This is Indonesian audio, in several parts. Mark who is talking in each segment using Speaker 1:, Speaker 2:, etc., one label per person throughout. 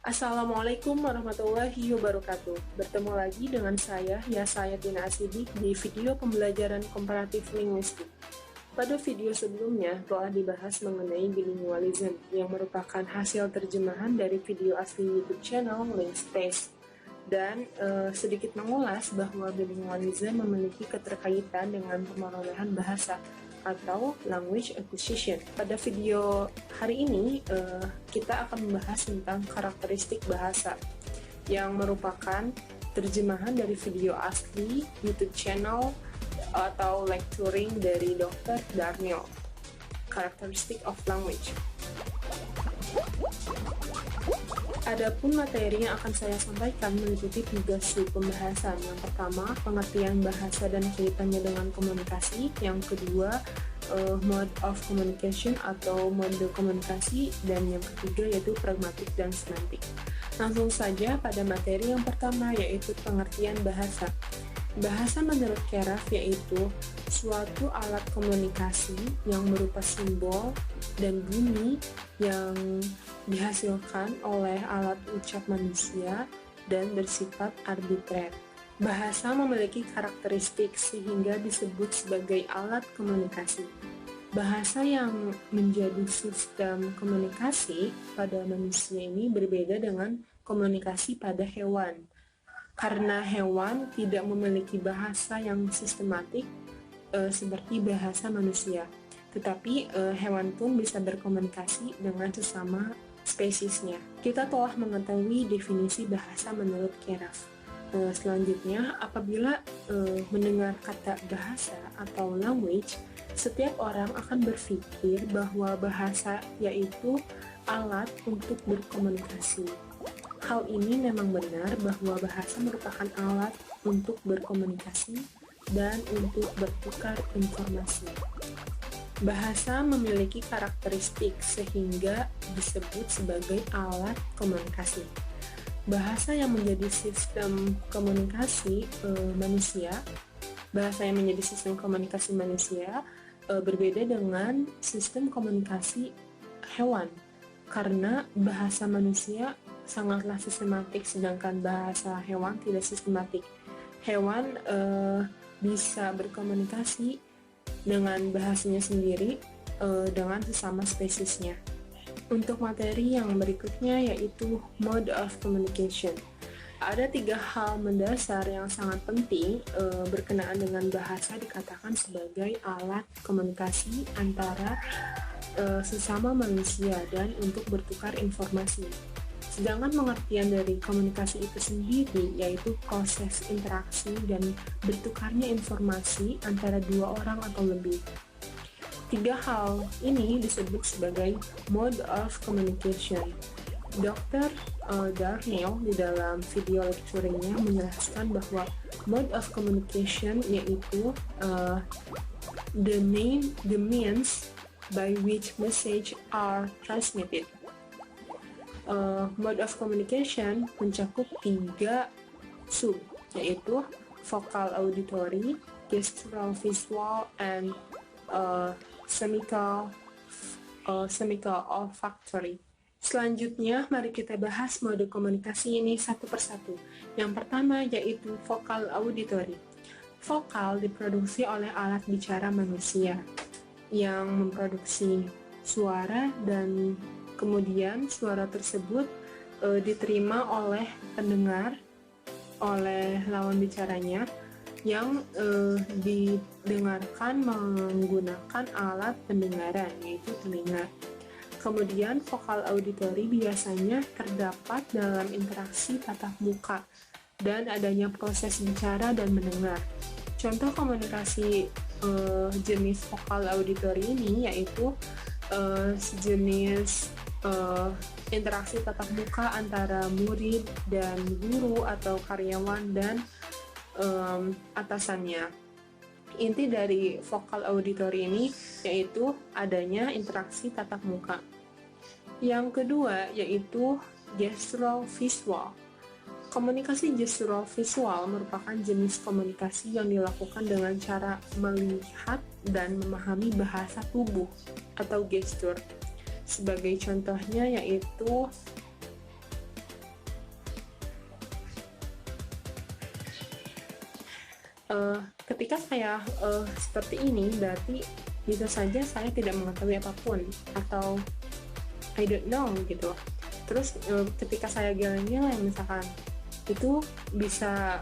Speaker 1: Assalamualaikum warahmatullahi wabarakatuh. Bertemu lagi dengan saya Tina Asidik di video pembelajaran komparatif linguistik. Pada video sebelumnya telah dibahas mengenai bilingualism yang merupakan hasil terjemahan dari video asli YouTube channel Linkspace. Dan sedikit mengulas bahwa bilingualism memiliki keterkaitan dengan pemerolehan bahasa atau language acquisition. Pada video hari ini, kita akan membahas tentang karakteristik bahasa yang merupakan terjemahan dari video asli YouTube channel atau lecturing dari Dr. Darnell. Characteristic of language. Adapun materi yang akan saya sampaikan meliputi 3 sub pembahasan. Yang pertama, pengertian bahasa dan kaitannya dengan komunikasi. Yang kedua, mode of communication atau mode komunikasi. Dan yang ketiga yaitu pragmatik dan semantik. Langsung saja pada materi yang pertama, yaitu pengertian bahasa. Bahasa menurut Keraf yaitu suatu alat komunikasi yang berupa simbol dan bunyi yang dihasilkan oleh alat ucap manusia dan bersifat arbitrer. Bahasa memiliki karakteristik sehingga disebut sebagai alat komunikasi. Bahasa yang menjadi sistem komunikasi pada manusia ini berbeda dengan komunikasi pada hewan. Karena hewan tidak memiliki bahasa yang sistematik seperti bahasa manusia. Tetapi hewan pun bisa berkomunikasi dengan sesama spesiesnya. Kita telah mengetahui definisi bahasa menurut Keraf. Selanjutnya, apabila mendengar kata bahasa atau language, setiap orang akan berpikir bahwa bahasa yaitu alat untuk berkomunikasi. Hal ini memang benar bahwa bahasa merupakan alat untuk berkomunikasi dan untuk bertukar informasi. Bahasa memiliki karakteristik sehingga disebut sebagai alat komunikasi. Bahasa yang menjadi sistem komunikasi manusia, berbeda dengan sistem komunikasi hewan, karena bahasa manusia sangatlah sistematik, sedangkan bahasa hewan tidak sistematik. Hewan bisa berkomunikasi dengan bahasanya sendiri dengan sesama spesiesnya. Untuk materi yang berikutnya yaitu mode of communication. Ada 3 hal mendasar yang sangat penting berkenaan dengan bahasa dikatakan sebagai alat komunikasi antara sesama manusia dan untuk bertukar informasi. Sedangkan pengertian dari komunikasi itu sendiri yaitu proses interaksi dan bertukarnya informasi antara 2 orang atau lebih. 3 hal ini disebut sebagai mode of communication. Dr. Darnell di dalam video lecturingnya menjelaskan bahwa mode of communication yaitu the means by which message are transmitted. Mode of communication mencakup 3 sub, yaitu vokal auditory, gestural visual, and semical olfactory. Selanjutnya, mari kita bahas mode komunikasi ini satu persatu. Yang pertama yaitu vokal auditory. Vokal diproduksi oleh alat bicara manusia yang memproduksi suara dan kemudian suara tersebut diterima oleh pendengar, oleh lawan bicaranya yang didengarkan menggunakan alat pendengaran yaitu telinga. Kemudian vokal auditori biasanya terdapat dalam interaksi tatap muka dan adanya proses bicara dan mendengar. Contoh komunikasi jenis vokal auditori ini yaitu sejenis interaksi tatap muka antara murid dan guru atau karyawan dan atasannya. Inti dari vokal auditori ini yaitu adanya interaksi tatap muka. Yang kedua yaitu gestural visual. Komunikasi gestural visual merupakan jenis komunikasi yang dilakukan dengan cara melihat dan memahami bahasa tubuh atau gestur. Sebagai contohnya yaitu Ketika saya seperti ini, berarti bisa saja saya tidak mengetahui apapun atau I don't know gitu. Terus ketika saya geleng-geleng misalkan, itu bisa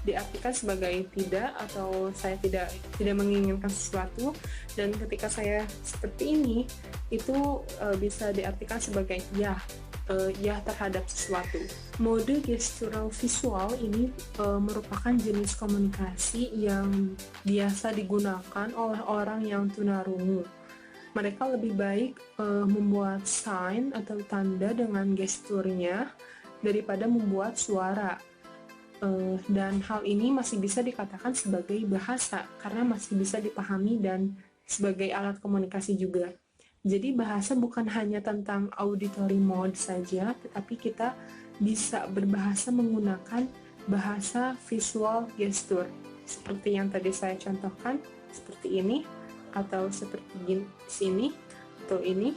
Speaker 1: diartikan sebagai tidak, atau saya tidak menginginkan sesuatu. Dan ketika saya seperti ini, itu bisa diartikan sebagai ya, ya terhadap sesuatu. Mode gestural visual ini merupakan jenis komunikasi yang biasa digunakan oleh orang yang tunarungu. Mereka lebih baik membuat sign atau tanda dengan gesturnya daripada membuat suara. Dan hal ini masih bisa dikatakan sebagai bahasa karena masih bisa dipahami dan sebagai alat komunikasi juga. Jadi bahasa bukan hanya tentang auditory mode saja, tetapi kita bisa berbahasa menggunakan bahasa visual gestur, seperti yang tadi saya contohkan, seperti ini, atau seperti sini, atau ini.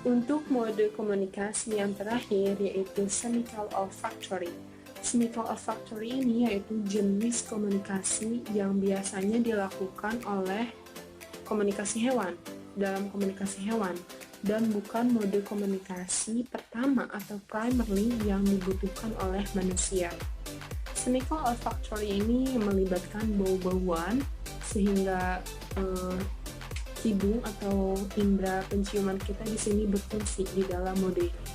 Speaker 1: Untuk mode komunikasi yang terakhir, yaitu semical-olfactory. Semical-olfactory ini yaitu jenis komunikasi yang biasanya dilakukan oleh komunikasi hewan, dalam komunikasi hewan, dan bukan mode komunikasi pertama atau primarily yang dibutuhkan oleh manusia. Semical-olfactory ini melibatkan bau-bauan, sehingga hidung atau indera penciuman kita di sini berfungsi di dalam mode ini.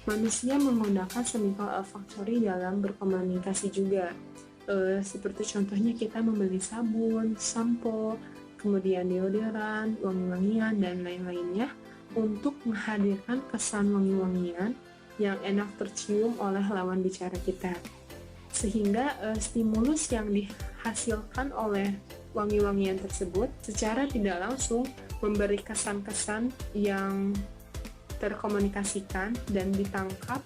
Speaker 1: Manusia menggunakan semical-olfactory dalam berkomunikasi juga. Seperti contohnya kita membeli sabun, sampo, kemudian deodoran, wangi-wangian, dan lain-lainnya untuk menghadirkan kesan wangi-wangian yang enak tercium oleh lawan bicara kita. Sehingga stimulus yang dihasilkan oleh wangi-wangian tersebut secara tidak langsung memberi kesan-kesan yang terkomunikasikan dan ditangkap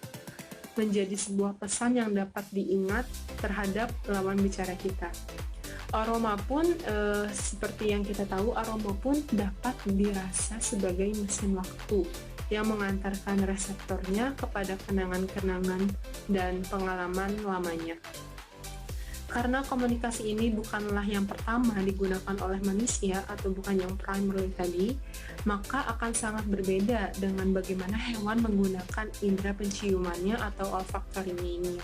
Speaker 1: menjadi sebuah pesan yang dapat diingat terhadap lawan bicara kita. Aroma pun seperti yang kita tahu, aroma pun dapat dirasa sebagai mesin waktu yang mengantarkan reseptornya kepada kenangan-kenangan dan pengalaman lamanya. Karena komunikasi ini bukanlah yang pertama digunakan oleh manusia atau bukan yang primary tadi, maka akan sangat berbeda dengan bagaimana hewan menggunakan indera penciumannya atau olfactory ini.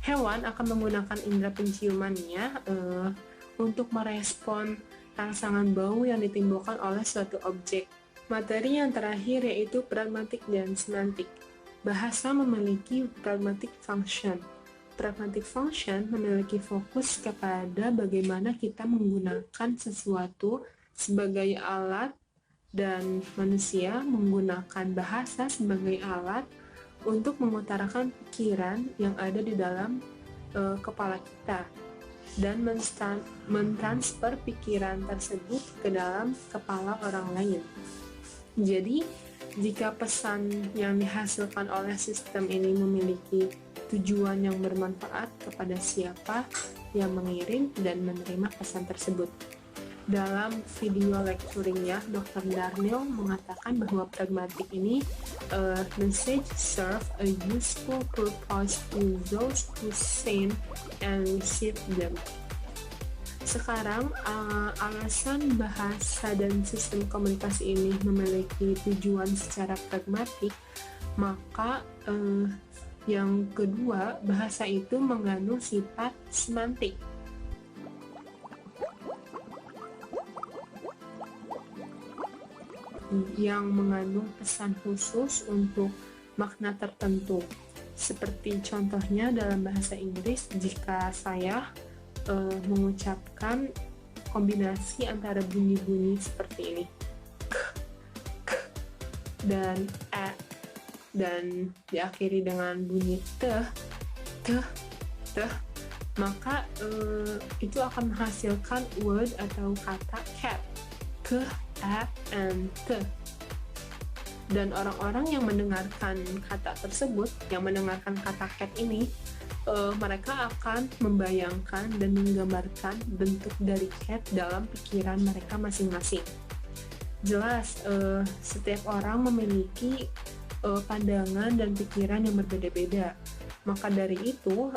Speaker 1: Hewan akan menggunakan indera penciumannya untuk merespon rangsangan bau yang ditimbulkan oleh suatu objek. Materi yang terakhir yaitu pragmatic dan semantik. Bahasa memiliki pragmatic function. Pragmatic function memiliki fokus kepada bagaimana kita menggunakan sesuatu sebagai alat, dan manusia menggunakan bahasa sebagai alat untuk mengutarakan pikiran yang ada di dalam kepala kita dan mentransfer pikiran tersebut ke dalam kepala orang lain. Jadi, jika pesan yang dihasilkan oleh sistem ini memiliki tujuan yang bermanfaat kepada siapa yang mengirim dan menerima pesan tersebut. Dalam video lecturingnya, Dr. Darnell mengatakan bahwa pragmatik ini message serve a useful purpose to those who send and receive them. Sekarang, alasan bahasa dan sistem komunikasi ini memiliki tujuan secara pragmatik, maka yang kedua, bahasa itu mengandung sifat semantik. Yang mengandung pesan khusus untuk makna tertentu. Seperti contohnya dalam bahasa Inggris, jika saya mengucapkan kombinasi antara bunyi-bunyi seperti ini, k, k, dan e, dan diakhiri dengan bunyi teh, maka itu akan menghasilkan word atau kata cat, ke, a, and te. Dan orang-orang yang mendengarkan kata tersebut, yang mendengarkan kata cat ini, mereka akan membayangkan dan menggambarkan bentuk dari cat dalam pikiran mereka masing-masing. Jelas, setiap orang memiliki pandangan dan pikiran yang berbeda-beda. Maka dari itu,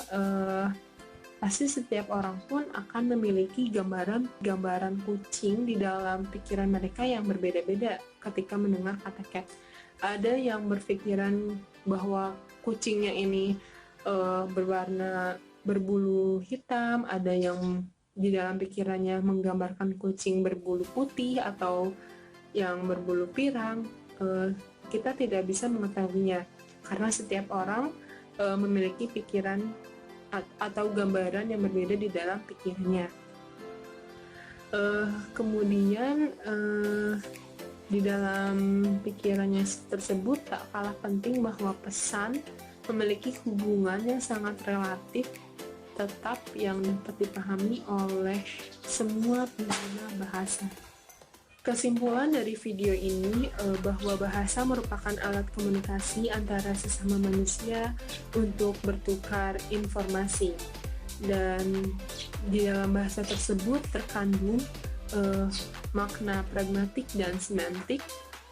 Speaker 1: Pasti setiap orang pun akan memiliki gambaran kucing di dalam pikiran mereka yang berbeda-beda ketika mendengar kata cat. Ada yang berpikiran bahwa kucingnya ini berwarna berbulu hitam, ada yang di dalam pikirannya menggambarkan kucing berbulu putih atau yang berbulu pirang. Kita tidak bisa mengetahuinya karena setiap orang memiliki pikiran atau gambaran yang berbeda di dalam pikirannya. Kemudian di dalam pikirannya tersebut tak kalah penting bahwa pesan memiliki hubungan yang sangat relatif tetap yang dapat dipahami oleh semua pengguna bahasa. Kesimpulan dari video ini bahwa bahasa merupakan alat komunikasi antara sesama manusia untuk bertukar informasi, dan di dalam bahasa tersebut terkandung makna pragmatik dan semantik,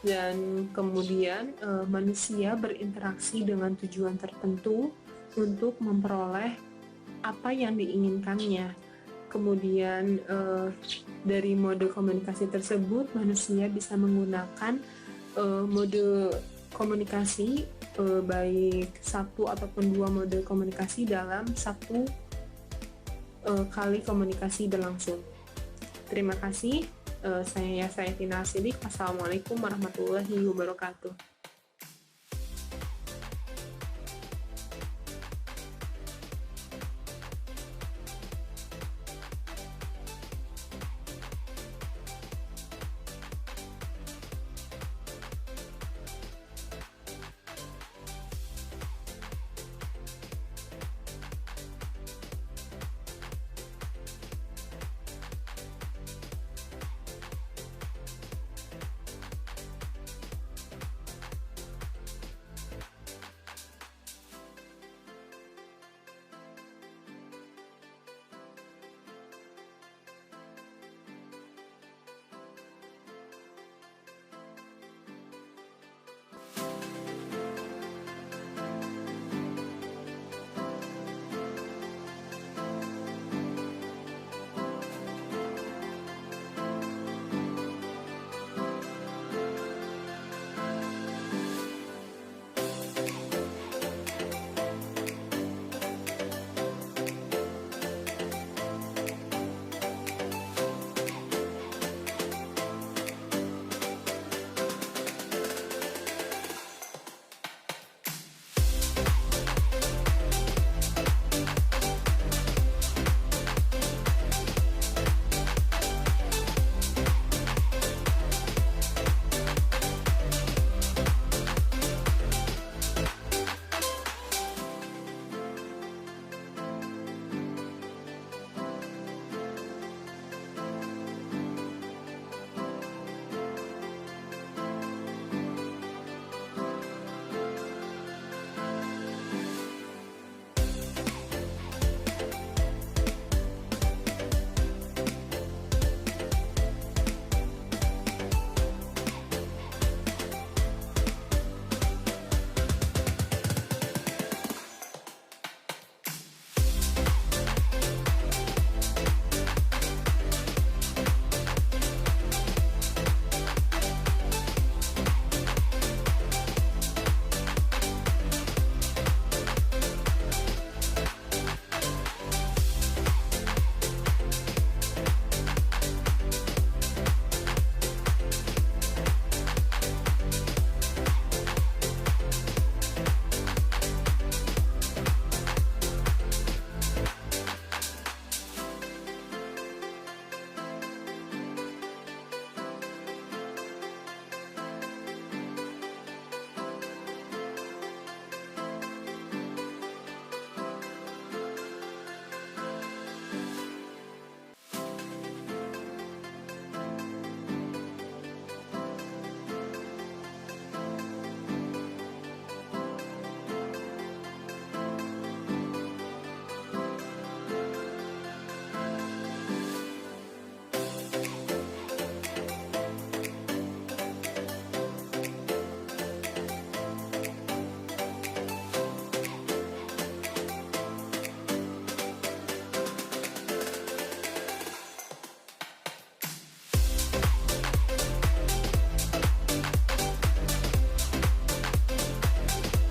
Speaker 1: dan kemudian manusia berinteraksi dengan tujuan tertentu untuk memperoleh apa yang diinginkannya. Kemudian dari mode komunikasi tersebut manusia bisa menggunakan mode komunikasi baik satu ataupun dua mode komunikasi dalam satu kali komunikasi berlangsung. Terima kasih. Saya Tina Sidik. Wassalamualaikum warahmatullahi wabarakatuh.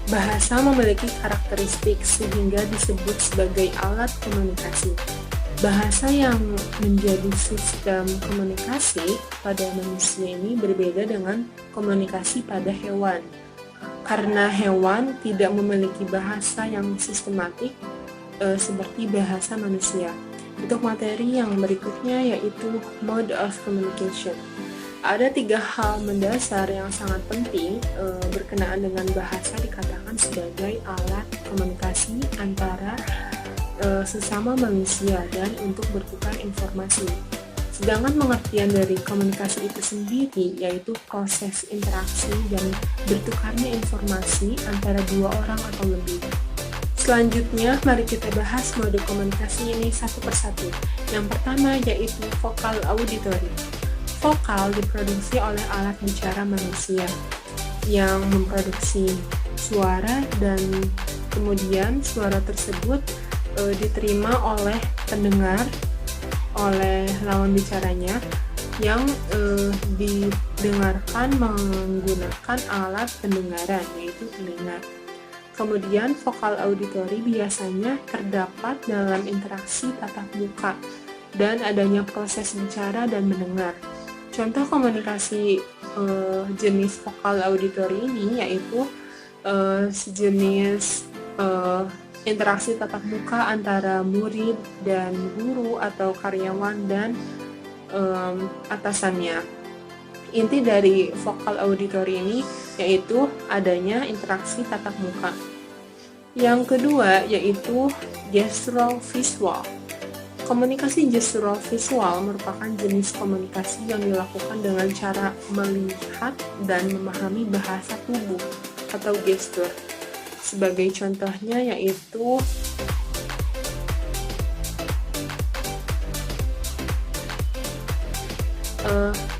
Speaker 1: Bahasa memiliki karakteristik sehingga disebut sebagai alat komunikasi. Bahasa yang menjadi sistem komunikasi pada manusia ini berbeda dengan komunikasi pada hewan. Karena hewan tidak memiliki bahasa yang sistematik seperti bahasa manusia. Untuk materi yang berikutnya yaitu mode of communication. Ada 3 hal mendasar yang sangat penting berkenaan dengan bahasa dikatakan sebagai alat komunikasi antara sesama manusia dan untuk bertukar informasi. Sedangkan pengertian dari komunikasi itu sendiri yaitu proses interaksi dan bertukarnya informasi antara 2 orang atau lebih. Selanjutnya, mari kita bahas mode komunikasi ini satu persatu. Yang pertama yaitu vokal auditory. Vokal diproduksi oleh alat bicara manusia yang memproduksi suara dan kemudian suara tersebut diterima oleh pendengar, oleh lawan bicaranya yang didengarkan menggunakan alat pendengaran yaitu telinga. Kemudian vokal auditory biasanya terdapat dalam interaksi tatap muka dan adanya proses bicara dan mendengar. Contoh komunikasi jenis vokal auditory ini yaitu sejenis interaksi tatap muka antara murid dan guru atau karyawan dan atasannya. Inti dari vokal auditory ini yaitu adanya interaksi tatap muka. Yang kedua yaitu gestural visual. Komunikasi gestural visual merupakan jenis komunikasi yang dilakukan dengan cara melihat dan memahami bahasa tubuh atau gestur. Sebagai contohnya yaitu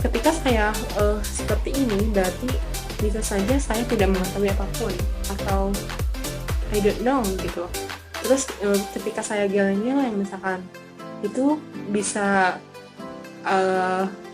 Speaker 1: ketika saya seperti ini berarti bisa saja saya tidak mengetahui apapun atau I don't know gitu. Terus ketika saya geleng-geleng misalkan itu bisa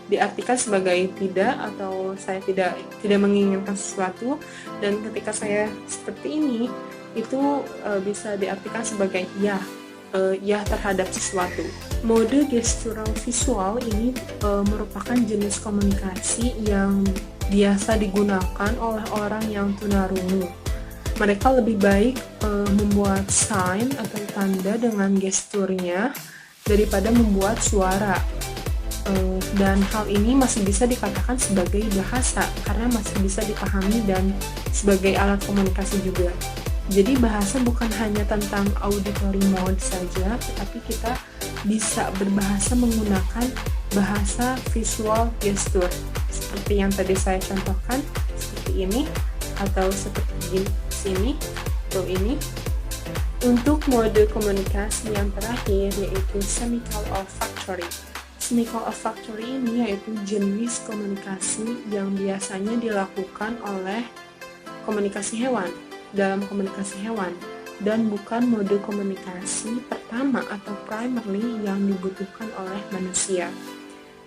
Speaker 1: diartikan sebagai tidak atau saya tidak menginginkan sesuatu, dan ketika saya seperti ini itu bisa diartikan sebagai ya terhadap sesuatu. Mode gestural visual ini merupakan jenis komunikasi yang biasa digunakan oleh orang yang tunarungu. Mereka lebih baik membuat sign atau tanda dengan gesturnya daripada membuat suara. Dan hal ini masih bisa dikatakan sebagai bahasa karena masih bisa dipahami dan sebagai alat komunikasi juga. Jadi bahasa bukan hanya tentang auditory mode saja, tetapi kita bisa berbahasa menggunakan bahasa visual gestur seperti yang tadi saya contohkan, seperti ini atau seperti di sini atau ini. Untuk mode komunikasi yang terakhir yaitu semical olfactory. Semical olfactory ini yaitu jenis komunikasi yang biasanya dilakukan oleh dalam komunikasi hewan dan bukan mode komunikasi pertama atau primarily yang dibutuhkan oleh manusia.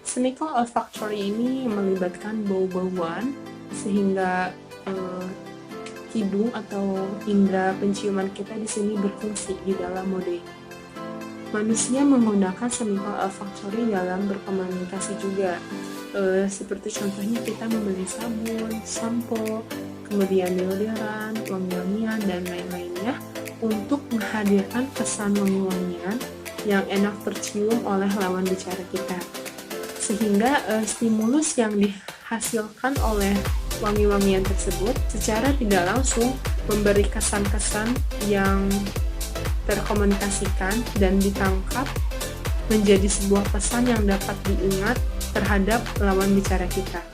Speaker 1: Semical olfactory ini melibatkan bau-bauan sehingga hidung atau indera penciuman kita di sini berfungsi di dalam mode ini. Manusia menggunakan semical olfactory dalam berkomunikasi juga. Seperti contohnya kita membeli sabun, sampo, kemudian deodoran, wangi-wangian, dan lain-lainnya untuk menghadirkan kesan wangi-wangian yang enak tercium oleh lawan bicara kita. Sehingga stimulus yang dihasilkan oleh wangi-wangian tersebut secara tidak langsung memberi kesan-kesan yang terkomunikasikan dan ditangkap menjadi sebuah pesan yang dapat diingat terhadap lawan bicara kita.